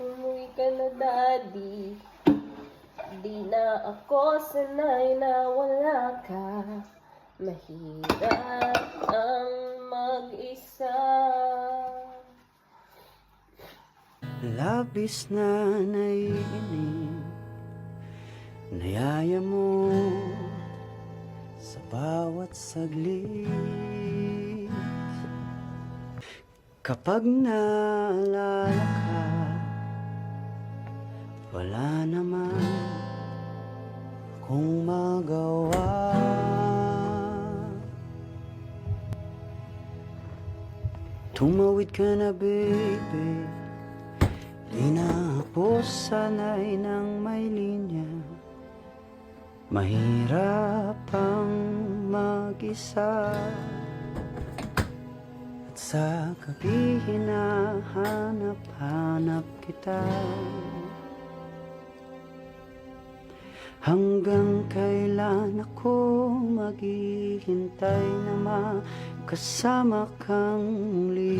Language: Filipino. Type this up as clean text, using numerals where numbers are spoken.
Umuwi ka na, Daddy. Di na ako sanay na wala ka. Mahirap ang mag-isa. Labis na naiinig, nayaya mo sa bawat saglit. Kapag naalala ka, wala naman akong magawa. Tumawid ka na, baby. Di na ako sanay ng may linya. Mahirap ang mag-isa. At sa gabi hinahanap-hanap kita. Hanggang kailan ako maghihintay na makasama kang muli.